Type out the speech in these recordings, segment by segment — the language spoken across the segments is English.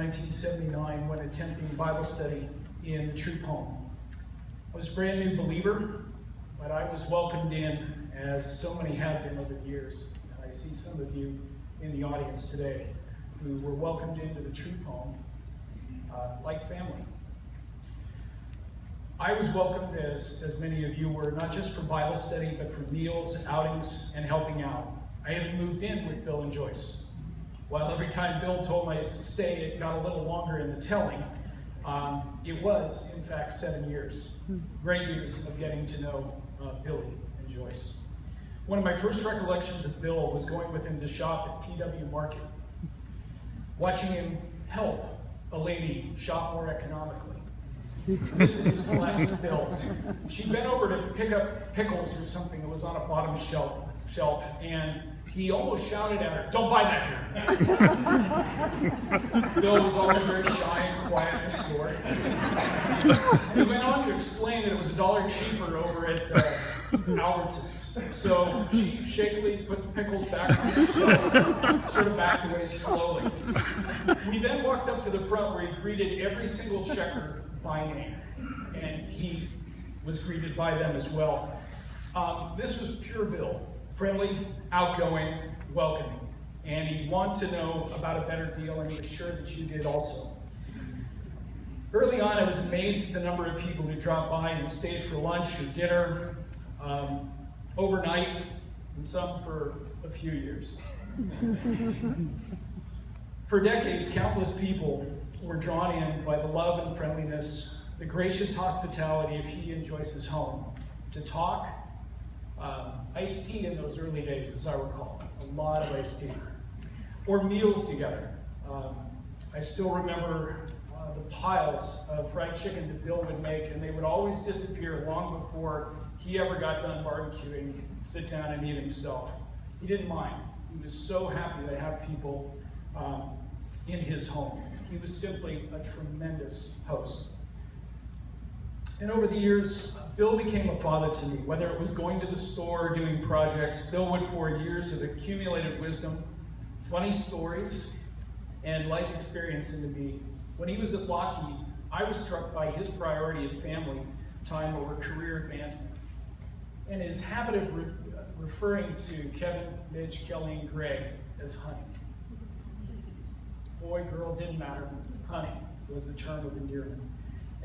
1979 when attempting Bible study in the Troupe home. I was a brand new believer, but I was welcomed in as so many have been over the years. And I see some of you in the audience today who were welcomed into the Troupe home like family. I was welcomed, as many of you were, not just for Bible study, but for meals, outings, and helping out. I even moved in with Bill and Joyce. While every time Bill told me to stay, it got a little longer in the telling. It was, in fact, 7 years. Great years of getting to know Billy and Joyce. One of my first recollections of Bill was going with him to shop at PW Market, watching him help a lady shop more economically. This is classic Bill. She bent over to pick up pickles or something that was on a bottom shelf, and he almost shouted at her, "Don't buy that here." Bill was always very shy and quiet in the store. And he went on to explain that it was $1 cheaper over at Albertsons. So she shakily put the pickles back on the shelf, sort of backed away slowly. We then walked up to the front where he greeted every single checker by name, and he was greeted by them as well. This was pure Bill, friendly, outgoing, welcoming, and he'd want to know about a better deal, and he was sure that you did also. Early on, I was amazed at the number of people who dropped by and stayed for lunch or dinner, overnight, and some for a few years. For decades, countless people were drawn in by the love and friendliness, the gracious hospitality of he and Joyce's home, to talk, iced tea in those early days, as I recall, a lot of iced tea, or meals together. I still remember the piles of fried chicken that Bill would make, and they would always disappear long before he ever got done barbecuing, sit down and eat himself. He didn't mind. He was so happy to have people in his home. He was simply a tremendous host. And over the years, Bill became a father to me. Whether it was going to the store or doing projects, Bill would pour years of accumulated wisdom, funny stories, and life experience into me. When he was at Lockheed, I was struck by his priority of family time over career advancement, and his habit of referring to Kevin, Mitch, Kelly, and Greg as honey. Boy, girl, didn't matter. Honey was the term of endearment.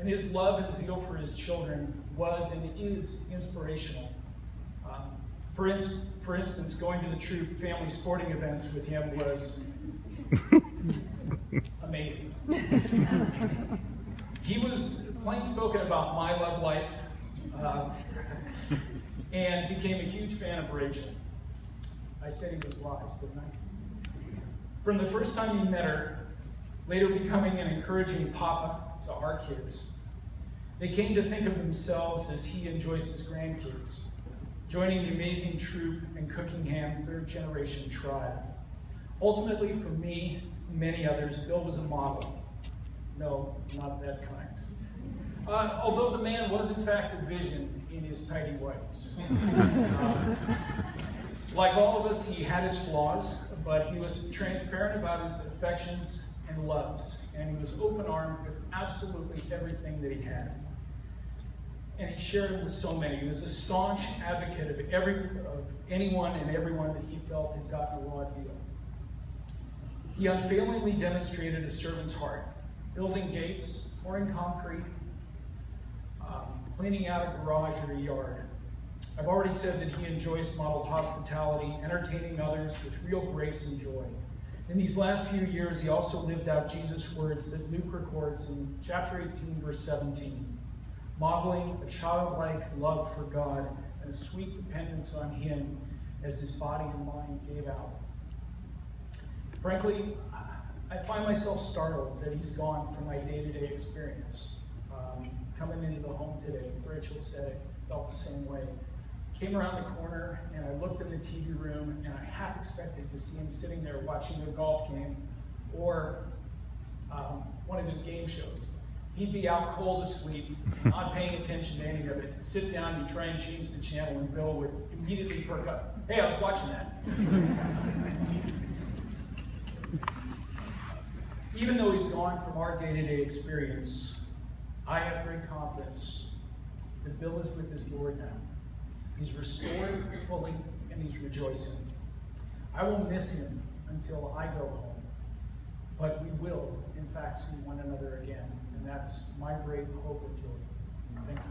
And his love and zeal for his children was and is inspirational. For instance, going to the Troupe family sporting events with him was amazing. He was plain spoken about my love life and became a huge fan of Rachel. I said he was wise, didn't I? From the first time he met her, later becoming an encouraging papa to our kids, they came to think of themselves as he and Joyce's grandkids, joining the amazing Troupe and Cookingham third-generation tribe. Ultimately, for me and many others, Bill was a model. No, not that kind. Although the man was in fact a vision in his tidy whities. Like all of us, he had his flaws, but he was transparent about his affections and loves, and he was open-armed with absolutely everything that he had. And he shared it with so many. He was a staunch advocate of anyone and everyone that he felt had gotten a raw deal. He unfailingly demonstrated a servant's heart, building gates, pouring concrete, cleaning out a garage or a yard. I've already said that he and Joyce modeled hospitality, entertaining others with real grace and joy. In these last few years, he also lived out Jesus' words that Luke records in chapter 18, verse 17, modeling a childlike love for God and a sweet dependence on him as his body and mind gave out. Frankly, I find myself startled that he's gone from my day-to-day experience. Coming into the home today, Rachel said it, felt the same way. Came around the corner and I looked in the TV room and I half expected to see him sitting there watching a golf game or one of his game shows. He'd be out cold asleep, not paying attention to any of it. Sit down and try and change the channel and Bill would immediately perk up. Hey, I was watching that. Even though he's gone from our day-to-day experience, I have great confidence that Bill is with his Lord now. He's restored fully, and he's rejoicing. I will miss him until I go home, but we will, in fact, see one another again, and that's my great hope and joy. Thank you.